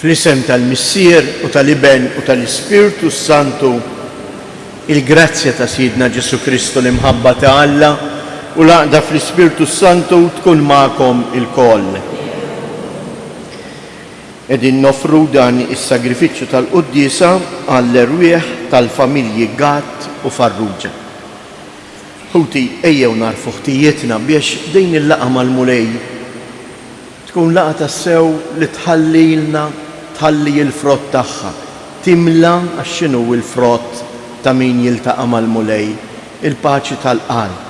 Fl-isem tal-Missier u tal-Iben u tal-Ispirtu Santu, il-grazzja ta' Sidna Ġesu Kristu l-imħabba ta' Alla u l-għaqda fl-Ispirtu Santu tkun magħkom il-koll. Qegħdin nofru dan is-sagrifiċċju tal-Qudiesa għall-erwieħ tal-familji Gatt u Farrugia. Ħuti ejjew narfu ħtijietna biex din il-laqa mal-mulej tkun laqa tassew li tħallilna tħalli il-frott tagħha, timla għax x'inhu l-frott ta' min jiltaqa' mal-mulej, il-paċi tal-qalb.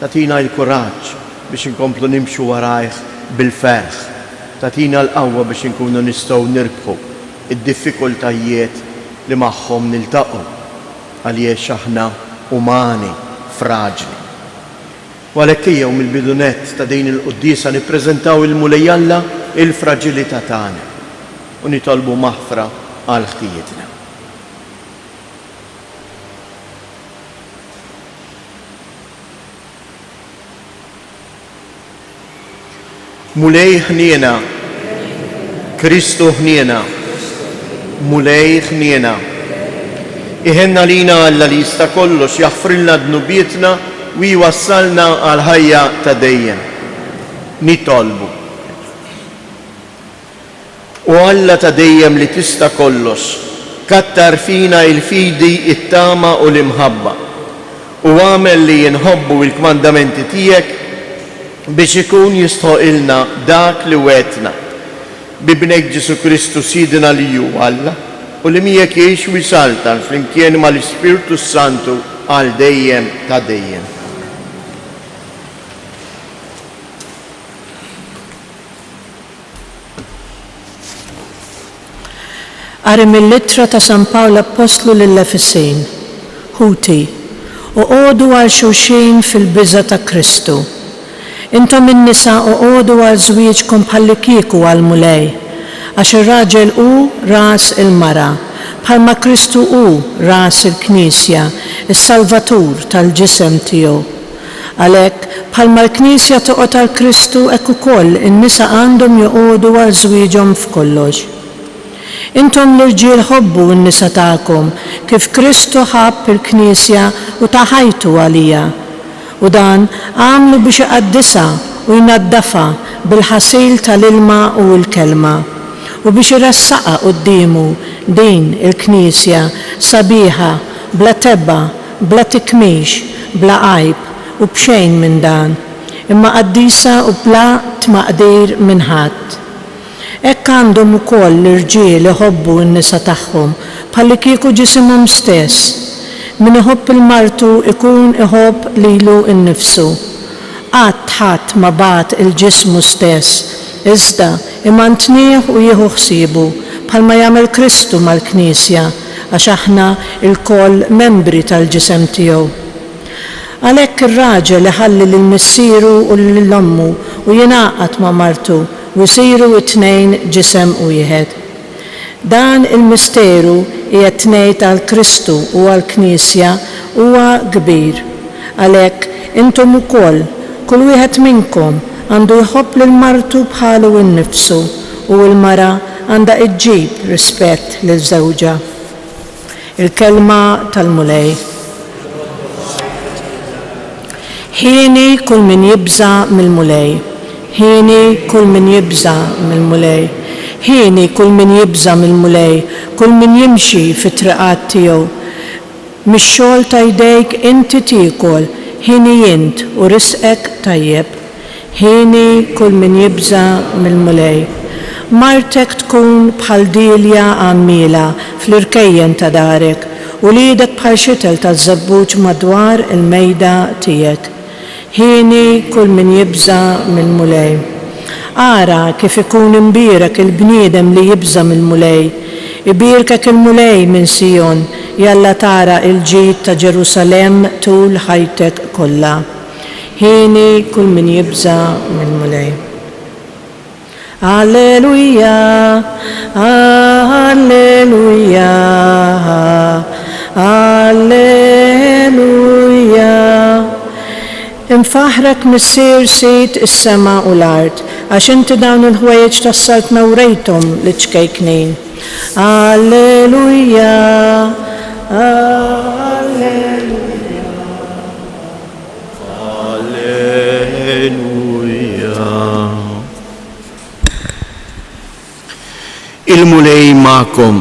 Tatina l-kuraġġ biex inkomplu nimxu warajh bil-ferħ. Tatina l-qawwa biex inkunu nistgħu nirbħu id-diffikultajiet li magħhom niltaqgħu għaliex aħna umani, fraġli. Għalhekk ejjew mill-bidunet ta' din il-Qudiesa nippreżentaw il-mulej Alla il-fraġilità tagħna u nitolbu maħfra għal ħtijietna. Mulej ħniena, Kristu ħniena, mulej ħniena. Iħenna lina Alla li jista' kollox jaħfrilna dnubietna u jwassalna għal ħajja ta' dejjem. Nitolbu. U Alla ta' dejjem li tista' kollox, kattar fina il-fidi, it-tama u l-imħabba. U għamel li jinħobbu il-kmandamenti tiegħek biex ikun jistħoqilna dak li wetna. Bibnek Ġesu Kristu Sidna li ju Alla u li miegħek jgħix u jsaltan flimkien mal-Ispirtu Santu għal dejjem ta' dejjem. Qari mill-Ittra ta' San Pawl Apostlu lill-Efesin. Ħuti, uqgħodu għal xulxin fil-biża' ta' Kristu. Intom in-nisa uqgħodu għal żwieġkom bħalli kieku għal mulej, għax ir-raġel hu ras il-mara, bħalma Kristu hu ras il-Knisja, is-Salvatur tal-ġisem tiegħu. Għalhekk bħalma l-Knisja toqgħod għal Kristu hekk ukoll in-nisa għandhom joqogħdu għal żwieġhom f'kollox. Intom l-irġiel ħobbu n-nisa tagħkom kif Kristu ħabb il-Knisja u taħajtu għalija u dan għamlu biex iqaddisha u jnaddafa bil-ħasil tal-ilma u l-kelma u biex irassaqa qudiemu din il-Knisja sabiħa bla tebba, bla tikmix, bla għajb u b'xejn minn dan, imma qaddisa u bla tmaqdir minn ħadd. Hekk għandhom ukoll l-irġiel iħobbu n-nisa tagħhom bħalli kieku ġisimhom stess. Min iħobb il-martu ikun iħobb lilu nnifsu. Qatt ħadd ma bagħat il-ġismu stess, iżda imantnieh u jieħu ħsiebu bħalma jagħmel Kristu mal-Knisja għax aħna lkoll membri tal-ġisem tiegħu. Għalhekk ir-raġel iħalli lill-missieru u lill-ommu u jingħaqad ma' martu u jsiru t-tnejn ġisem wieħed. Dan il-misteru qiegħed ngħid għall-Kristu u għall-Knisja huwa kbir. Għalhekk intom ukoll kull wieħed minnkom għandu jħobb lil martu bħalu nnifsu u l-mara għandha iġġib rispett liż-żewġa. Il-kelma tal-mulej. Ħieni kull min jibża mill-mulej. Ħieni kull min jibża mill-mulej. Ħieni kull min jibża mill-mulej, kull min jimxi fit-triqat tiegħu. Mix-xogħol ta' jdejk inti tiekol, ħieni jint u risqek tajjeb. Ħieni kull min jibża mill-mulej. Martek tkun bħal dilja għammila fl-irkejjen ta' darek u lidek bħal xitel ta' żabbuġ madwar il-mejda tiegħek. Ħieni kull min jibża mill-mulej. Ara kif ikun imbierek il-bniedem li jibża mill-mulej. Ibierkek il-mulej minn Sion, jalla tara il-ġid ta' Ġerusalem tul ħajtek kollha. Ħieni kull min jibża mill-mulej. Alleluja, alleluja, alleluja. Infaħrek missier sit is-sema u l-art, għax inti dawn il-ħwejjeġ tas-salt nawrejthom li ċkejknin. Alleluja, alleluja, alleluja. Il-mulej ma'kom.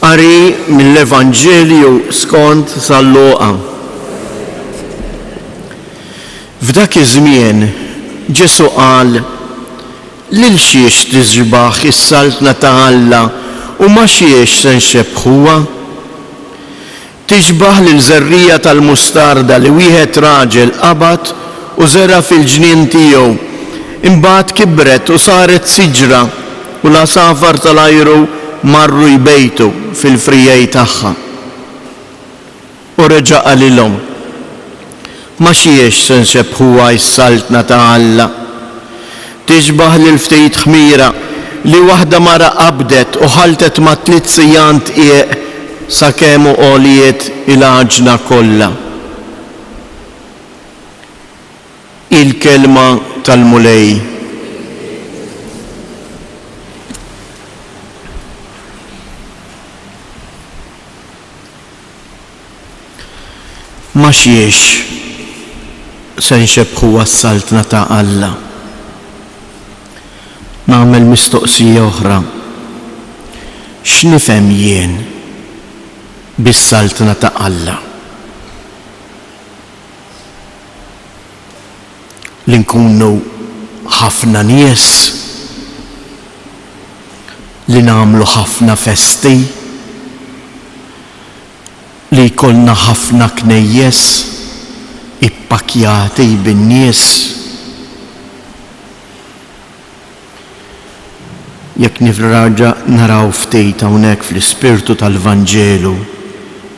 Qari mill-Evanġelju skont San-Luqa. F'dak iż-żmien Ġesu qal lil xiex tiżbaħ is-saltna ta' Alla u ma xiex se nxebbħuha. Tixbaħ lil żerrija tal-mustarda li wieħed raġel qabad u żera fil-ġnien tiegħu. Imbagħad kibret u saret siġra u l-asafar tal-ajru marru jbejtu fil-frijej tagħha. U reġa' qalilhom ma xiex se nxebbħuha s-saltna ta' Alla. Tixbaħ lil ftit ħmira li waħda mara qabdet u ħaltet ma' 3 sijant qiegħ sakemm għoliet il-għaġna kollha. Il-kelma tal-mulej. Ma xiex se nxebbħuha s-saltna ta' Alla. Nagħmel mistoqsija oħra. X'nifhem jien bis-saltna ta' Alla? Li nkunu ħafna nies, li nagħmlu ħafna festi, li jkollna ħafna knejjes ippakjati bin-nies. Jekk nifraġa naraw ftit hawnhekk fl-ispirtu tal-Vanġelu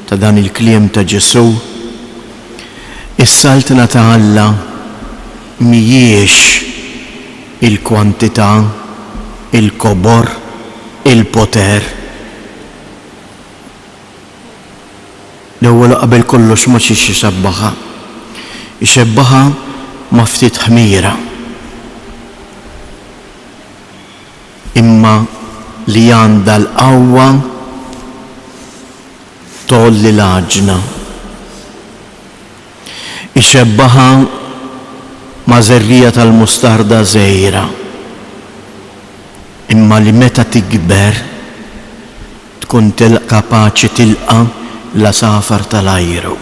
ta' dan il-kliem ta' Ġesu, is-saltna ta' Alla mhijiex il-kwantità, il-kobor, il-poter. L-ewwel qabel kollox ma xiex ixebbaħa. Ixebbaħa ma' ftit ħmira. Imma li għandha l-qawwa tolli l-għaġna. ixebbaħa ma' żerrija tal-mustarda żgħira. Imma li meta tikber tkun kapaċi tilqa l-asafar tal-ajru.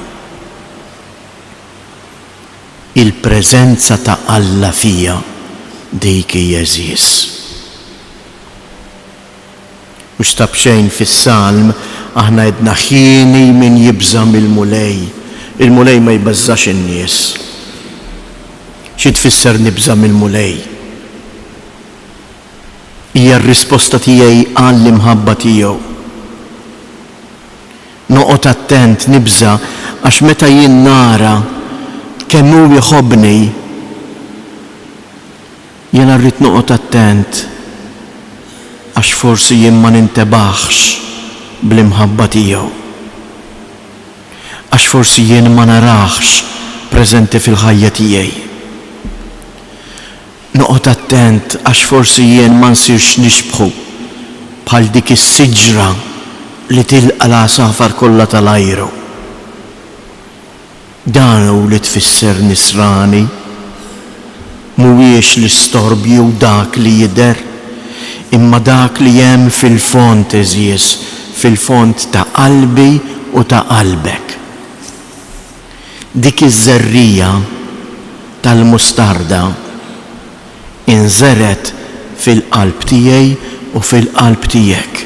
Il-preżenza ta' Alla fija dik hija żies. Mhux tab xejn fis-salm aħna għedna ħieni min jibża mill-mulej. Il-mulej ma jbażżax in-nies. Xi tfisser nibża mill-mulej? Hija r-risposta tiegħi għall-imħabba tiegħu. Noqgħod attent nibża għax meta jien nara kemm hu jħobbni jiena rrid noqgħod attent għax forsi jien ma nintebaħx bl-imħabba tiegħu. Għax forsi jien ma naraħx preżenti fil-ħajja tiegħi. Noqgħod attent għax forsi jien ma nsirx nixbħu bħal dik is-siġra li tilqa l-asafar kollha tal-ajru. Dan hu li tfisser nisrani, mhuwiex l-istorbju dak li jidher, imma dak li hemm fil-font eżies, fil-font ta' qalbi u ta' qalbek. Dik iż-żerrija tal-mustarda inżeret fil-qalb tiegħi u fil-qalb tiegħek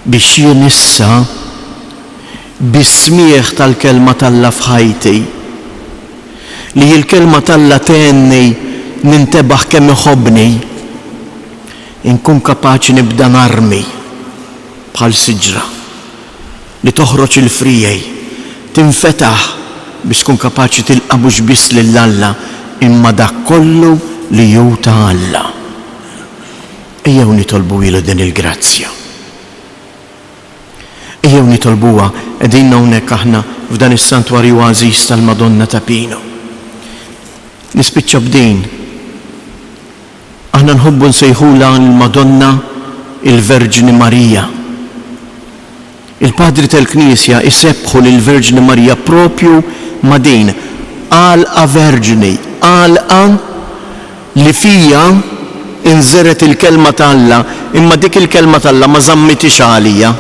biex jien issa bis-smieħ tal-kelma tal-Alla f'ħajti li l-kelma tal-Alla tenni nintebaħ kemm iħobbni inkun kapaċi nibda narmi bħal siġra li toħroġ il-frijej tinfetaħ biex tkun kapaċi tilqa' mhux biss lill-Alla imma dak kollu li hu ta' Alla. Ejjew nitolbu ilu din il-grazzja. Ejjew nitolbuha qegħdin hawnhekk aħna f'dan is-santwarju għażiż tal-Madonna ta' Pino. Nispiċċa b'din. Aħna nħobbu nsejħula l-Madonna il-Verġini Marija. Il-Padri tal-Knisja isebħu lill-Verġini Marija propju ma' din għalqa verġini, għalqa li fija inżeret il-kelma tal-Alla, imma dik il-kelma tal-Alla ma żammitix għalija.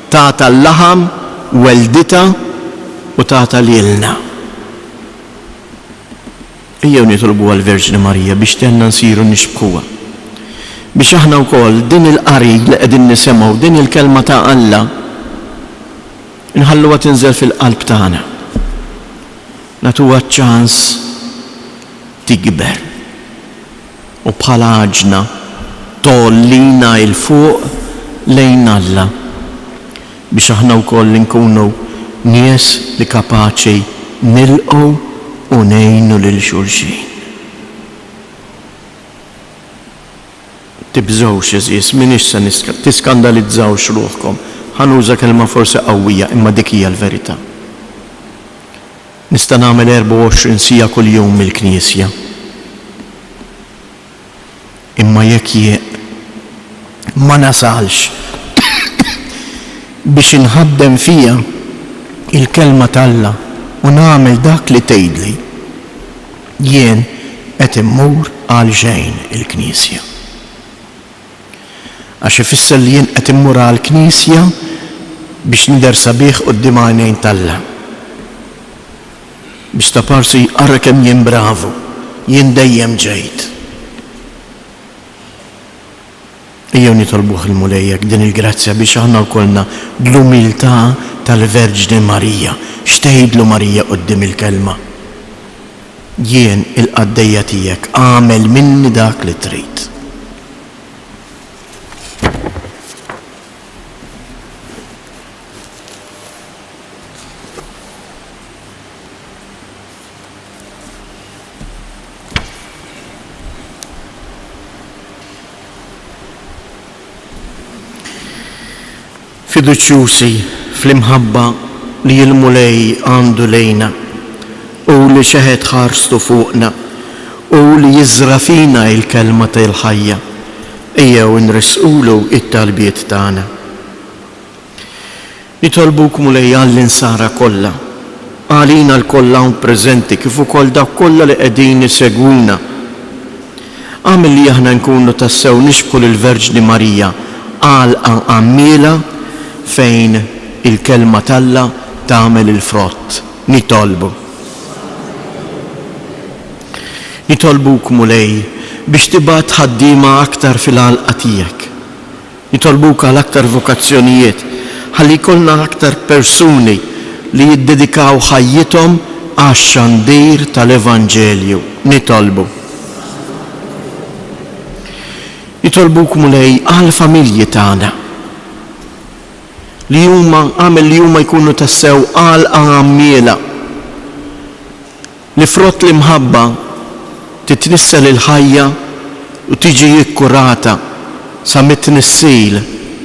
Tata l-laħam, weldita u tata lilna. Ejjew nitolbu għal-Verġini Marija biex tenna nsiru nixbkuha. Biex aħna wkoll din il-qari li qegħdin nisemgħu, din il-kelma ta' Alla inħalluha tinżel fil-qalb tagħna. Natuha ċans tikber u bħala ħaġna tollina il-fuq lejn Alla biex aħna wkoll nkunu nies li kapaċi nilqgħu u ngħinu lil xulxin. Tibżgħux eżies minix se tiskandalizzawx ruħkom. Ħanuża kelma forsi qawwija imma dik hija l-verità. Nista' nagħmel 24 sija kuljum mill-Knisja. Imma jekk ma nasalx biex inħaddem fija il-kelma tal-Alla u nagħmel dak li tgħidli, jien qed immur għal xejn il-Knisja. Għax ifisser li jien qed immur għall Knisja biex nidher sabiħ quddiem għajnejn tal-Alla. Biex ta' parsi ara kemm jien bravu, jien dejjem ġejt. Ejjew nitolbuh il-mulejjek din il-grazzja biex aħna wkollna l-umiltà tal-Verġni Marija. X'tgħidlu Marija quddiem il-kelma? Jien il-qaddejja tiegħek għamel minni dak li trid. Fiduċjusi fl-imħabba li l-mulej għandu lejna u li xeħed ħarstu fuqna u li jiżra fina il-kelma tal-ħajja ejjew nrisqulu it-talbiet tagħna. Nitolbuk mulej għall-insara kollha għalina l-kolla un prezenti kif ukoll dak kollha li qegħdin isegwuna. Għamil li aħna nkunu tassew nixbħu lill-Verġni Marija għalqa għammiela fejn il-kelma talla tagħmel il-frott. Nitolbuk mulej biex tibgħat ħaddiema aktar fil-għalqa tiegħek. Nitolbuk għal aktar vokazzjonijiet ħalli jkollna aktar persuni li jiddedikaw ħajjithom għax-xandir tal-Evanġelju. Nitolbuk mulej għal familji tagħna li huma jkunu tassew għal għammiela li frott l-imħabba titnissel il-ħajja u tiġi jikkurata sa mit-tnissil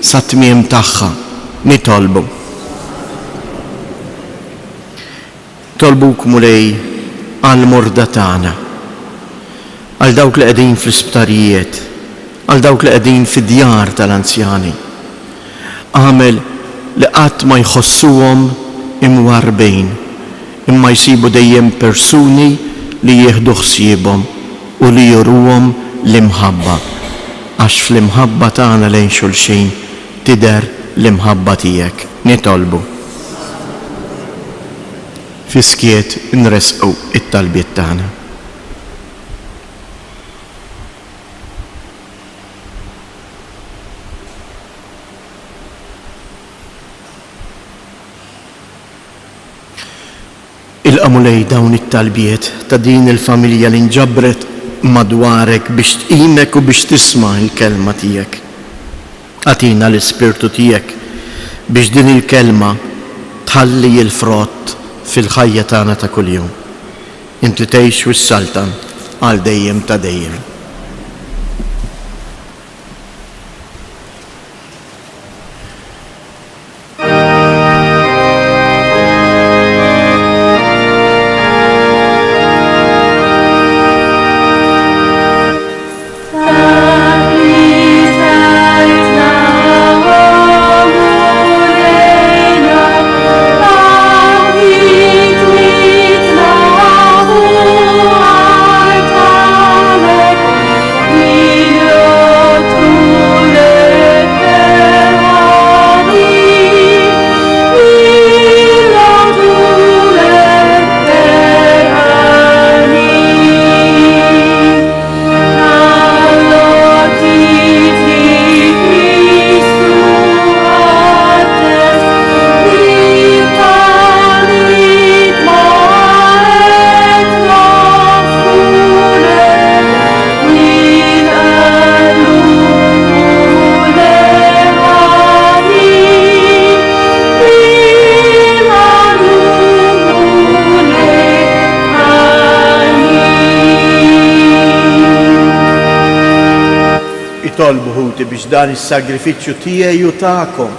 sa tmiem tagħha. Tolbuk mulej għal morda tagħna, għal dawk li qegħdin fl-isptarijiet, għal dawk li qegħdin fid-djar tal-anzjani. Għamel li qatt ma jħossuhom imwarbejn, imma jsibu dejjem persuni li jieħdu ħsiebhom u li juruhom l-imħabba, għax fl-imħabba tagħna lejn xulxin tidher l-imħabba tiegħek. Nitolbu. Fiskiet nresqu it-talbiet tagħna. Il-qamulej dawn it-talbiet ta' din il-familja li nġabret madwarek biex tqimek u biex tisma' il-kelma tiegħek. Atina l-Ispirtu tiegħek biex din il-kelma tħalli il-frott fil-ħajja tagħna ta' kuljum. Inti tgħix wis-saltan għal dejjem ta' dejjem. Tolbu ħuti biex dan is-sagrifiċċju tiegħi u tagħkom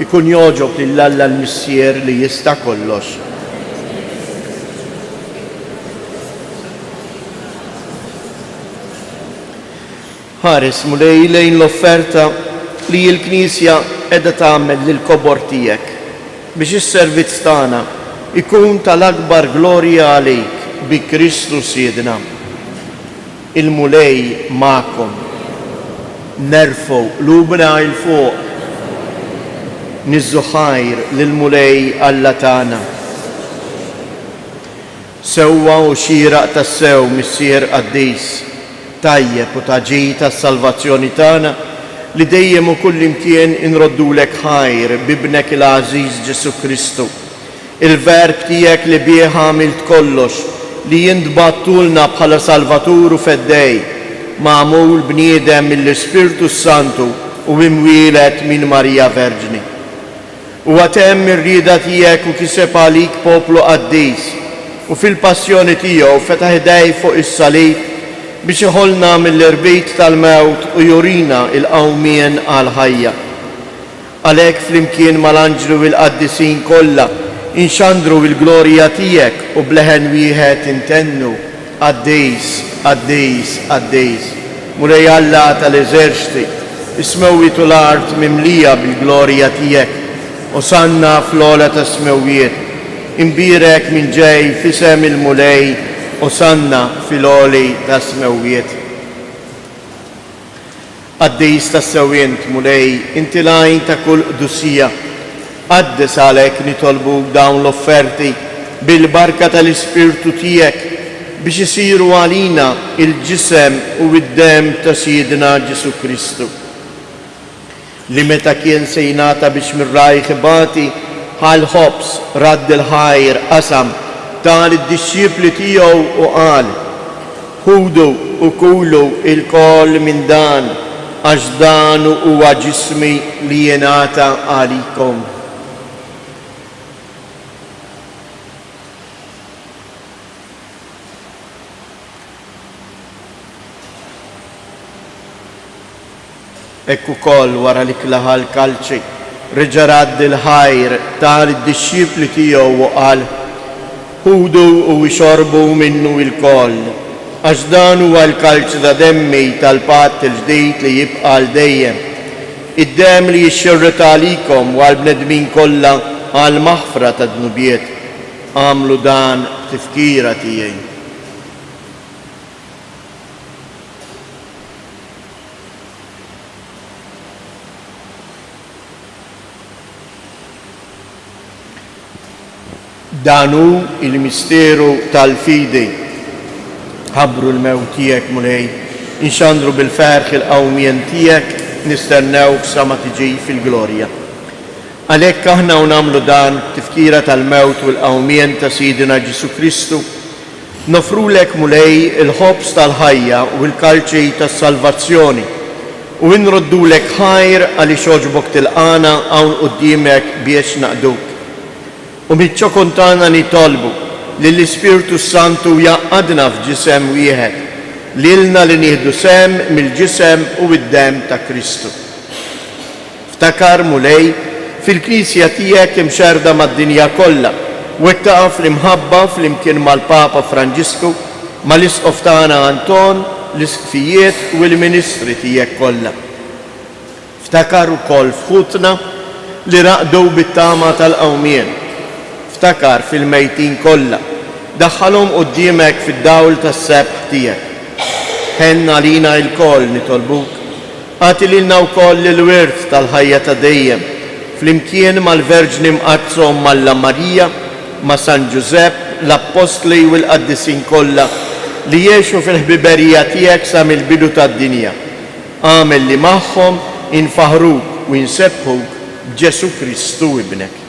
ikun joġob lill-Alla l-Missier li jista' kollox. Ħares mulej lejn l-offerta li l-Knisja qiegħda tagħmel lill-kobor tiegħek biex is-servizz tagħna ikun tal-akbar glorja għalik bi Kristu Siedna. Il-mulej magħkom. Nerfu lubna il-fuq, nizzu ħajr lil-mulej Alla tagħna. Sewwa u xieraq tas-sew Missier Qaddis, tajjeb u taġi tas-salvazzjoni tagħna li dejjem u kullimkien inroddulek ħajr bibnek il-Għażiż Ġesu Kristu, il-Verb tiegħek li bih għamilt kollox li jintbattulna bħala Salvatur u Feddej, ma'mul bniedem mill-Ispirtu Santu u imwielet minn Marija Verġni. U għatem ir-rieda tiegħek u kiseb għalik poplu Qaddis u fil-passjoni tiegħu fetaħ idej fuq is-salib biex iħollna mill-irbit tal-mewt u jurina il-qawmien għal-ħajja. Għalhekk flimkien mal-anġlu il-qaddisin kollha inxandru il-glorja tiegħek u bleħen wieħed intennu Qaddis, Qaddis, Qaddis, mulej Alla tal-eżerċti, ismewwitu l-art mimlija bil-glorja tiegħek, u sanna fl-ola ta' smewiet, imbirek minn ġej fisem il-mulej u sanna fil-oli ta' smewiet. Għaddis ta' sewient mulej, inti lajn ta' kull qdusija, għaddes għalek nitolbu dawn l-offerti bil-barka tal-Ispirtu tijek biex isiru għalina il-ġisem u id-dem ta' Sidna Ġesu Kristu. Li meta kien sejnata biex mirraj ħibati ħal-ħobs radd il-ħajr qasam tal id-disċipli tiegħu u qal: ħudu u kulu il-koll minn dan għax dan huwa ġismi li jingħata għalikom. Ekku koll wara li klaħal kalċi, reġa' radd il-ħajr tal id-disċipli tiegħu u qal: ħudu u xorbu minnu il-koll, għax dan huwa l-kalċ ta' demmi tal-patt il-ġdid li jibqa' għal dejjem. Id-dem li jixxirret għalikom u għall-bnedmin kollha għal maħfra ta' dnubiet. Għamlu dan tifkira tiegħi. Danu il-misteru tal-fidi. Ħabbru l-mewt tiegħek mulej, inxandru bil-ferħ il-qawmien tiegħek, nistennewk sa ma tiġi fil-glorja. Għalhekk aħna nagħmlu dan tifkira tal-mewt u l-qawmien ta' Sidna Ġesu Kristu, nofrulek mulej il-ħobs tal-ħajja u l-kalċi tas-salvazzjoni u nroddulek ħajr għaliex għoġbok tilqana hawn quddiemek biex naqduk. U mitċo kontana nitolbu li l-Ispirtu Santu jaqadna f'ġisem wieħed, lilna li nieħdu sem mill-ġisem u id-dem ta' Kristu. Ftakar mulej fil-Knisja tiegħek imxerda mad-dinja kollha u ittaqa' fl-imħabba fl-imkien mal-Papa Franġisku, mal-Isqof tagħna Anton, l-Iskfijiet u l-Ministri tiegħek kollha. Ftakar ukoll f'ħutna li raqdu bit-tama tal-qawmien. Ftakar fil-mejtin kollha, daħħalhom quddiemek fid-dawl tas-sebħ tiegħek. Ħenna lina l-koll nitolbuk, għati lilna wkoll il-wirt tal-ħajja ta' dejjem, flimkien mal-Verġni mqazzhom Malla Marija, ma' San Ġusepp, l-Apostli u l-Qaddisin kollha li jgħixu fil-ħbiberija tiegħek sa mill-bidu tad-dinja. Għamel li magħhom infaħruk u nsebħuk b'Ġesu Kristu ibnek.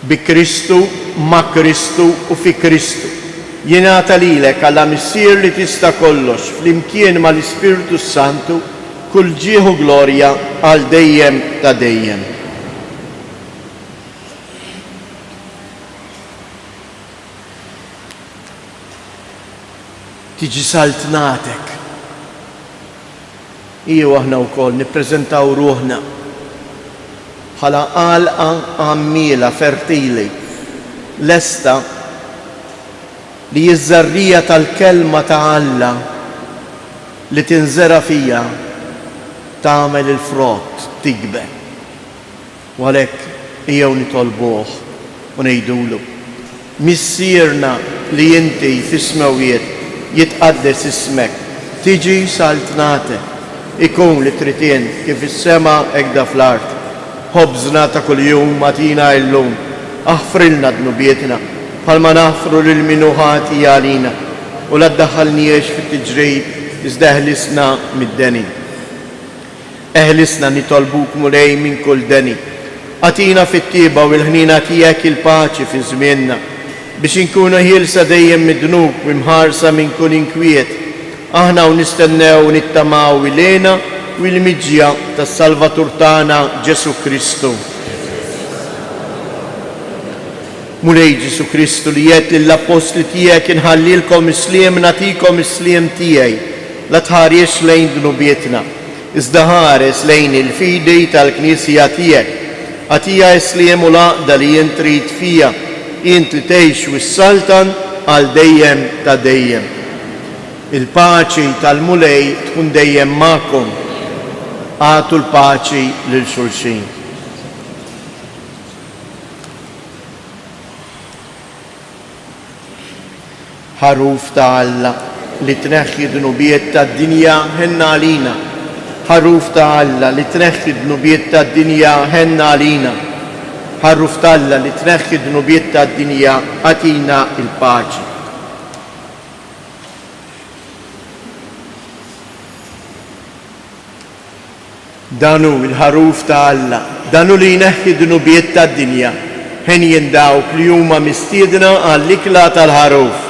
Bi Kristu, ma' Kristu u fi Kristu. Jingħata lilek għalla missier li tista' kollox flimkien mal-Ispirtu Santu kull ġieħu glorja għal dejjem ta' dejjem. Tiġi saltnatek. Iju aħna wkoll nippreżentaw ruħna bħala għalqa għammila fertili, lesta li jizzarrija tal-kelma ta' Alla li tinżera fija tagħmel il-frott tikber. U għalhekk ejjew nitolbuh u ngħidulu: missierna li inti fis-smawiet jitqaddes ismek, tiġi saltnatek, ikun li tritien kif is-sema hekk da fl-art. Ħobżna ta' kuljum matina illum, aħfrilna dnubietna bħalma naħfru lil min ħati għalina u la ddaħħalniex fit-tiġrib iżda eħlisna mid-deni. Eħlisna nitolbuk mulej minn kull deni. Għatina fit-tieba u l-ħnina tiegħek il-paċi fi żmienna biex inkunu ħielsa dejjem mid-dnub u mħarsa minn kull inkwiet. Aħna u nistennew u nittamaw ilena u l-miġja tas-Salvatur tagħna Ġesu Kristu. Mulej Ġesu Kristu li jgħid lill-Apostli tiegħek inħallilkom isliem nagħtikom isliem tiegħi, la tħariex lejn dnubietna, iżda ħares lejn il-fidi tal-Knisja tiegħek. Għatija isliem u laqda li jien trid fija, int li tgħix wis-saltan għal dejjem ta' dejjem. Il-paċi tal-mulej tkun dejjem magħkom. Għatu l-paċi lil xulxin. ħaruf ta' Alla li tneħħi d-nubiet tad-dinja ħenna għalina. ħaruf ta' Alla li tneħħi d-nubiet tad-dinja ħenna għalina. ħaruf ta' Alla li tneħħi d-nubiet tad-dinja għatina il-paċi. Danu il-ħaruf ta' Alla, danu li jneħħi d-nubiet tad-dinja, ħen jindawk li huma mistiedna għall-ikla tal-ħaruf.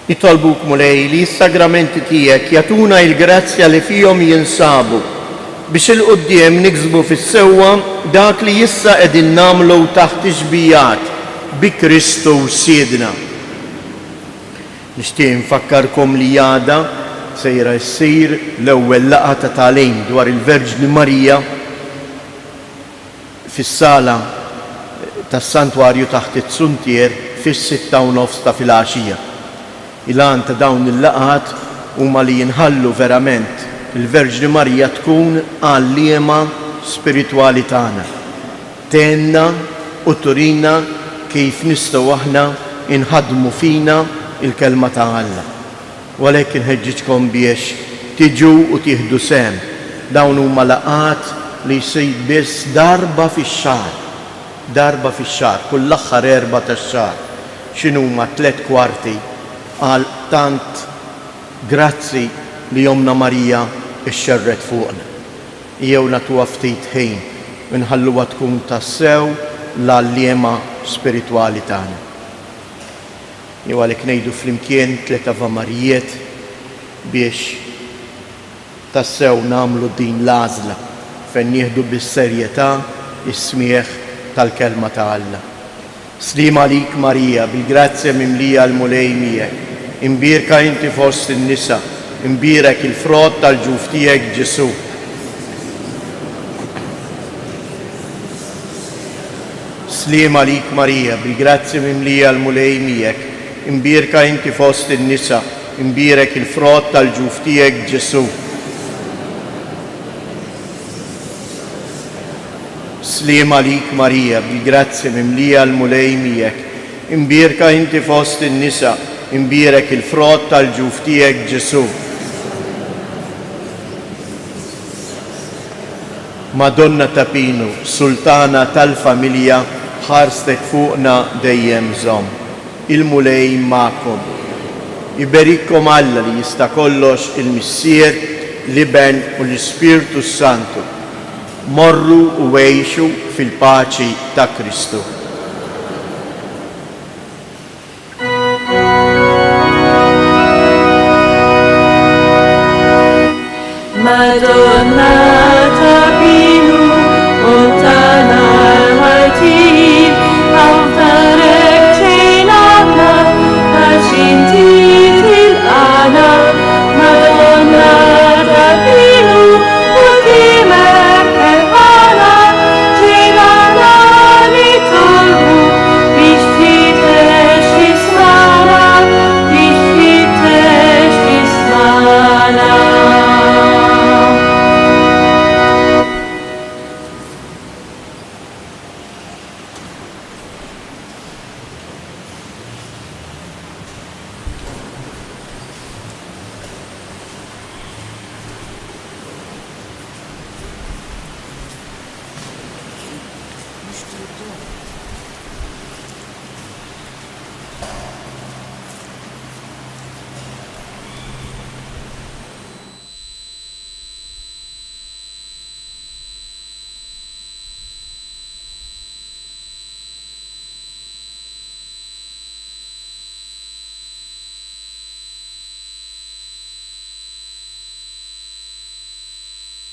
Nitolbuk mulej li s-sagramenti tiegħek jatuna il-grazzja li fihom jinsabu biex il-qudiem niksbu fis-sewwa dak li issa qegħdin nagħmlu taħt ixbijat bi Kristu siedna. Nixtieq nfakkarkom li għada sejra ssir l-ewwel laqgħa ta' tagħlim dwar il-Verġni Marija fis-sala tas-santwarju taħt it-Suntier fis-6:30 ta' filgħaxija. Il-għan ta' dawn il-laqgħat huma li jinħallu verament il-Verġni Marija tkun għalliema spiritwali tagħna. Tenna u turina kif nistgħu aħna inħadmu fina il-kelma ta' Alla. Walek inħeġġitkom biex tiġu u tieħdu sem. Dawn huma laqgħat li jsir biss darba fix-xahar. Darba fix-xahar, kull aħħar erba' tax-xahar. X'inhuma 3 kwarti għal tant grazzi li jomna Marija ixxerret fuqna. Jew natuha ftit ħin inħalluha tkun tassew l-għalliema spiritwali tagħna. Jew għalhekk ngħidu flimkien 3 Ava Marijiet biex tassew nagħmlu din l-għażla fejn nieħdu bis-serjetà is-smieħ tal-kelma ta' Alla. Slim għalik Marija, bil-grazzja mimlija l-mulej miegħek. Imbirka inti fost in-nisa, imbirek il-frott tal-ġuf tiegħek Ġesu. Slim għalik Marija, bil-grazzja mimlija l-mulej miegħek. Imbirka inti fost in-nisa, imbirek il-frott tal-ġuf tiegħek Ġesu. Slim għalik Marija, bil-grazzja mimlija l-mulej miegħek. Imbirka inti fost in-nisa, imbirek il-frott tal-ġuf tiegħek Ġesu. Madonna ta' Pinu, Sultana tal-familja, ħarstek fuqna dejjem żomm. Il-mulej magħkom. Iberikkom Alla li jista' kollox il-Missier, l-Iben u l-Ispirtu Santu. Morru u għejxu fil-paċi ta' Kristu. Madonna ta' Pinu,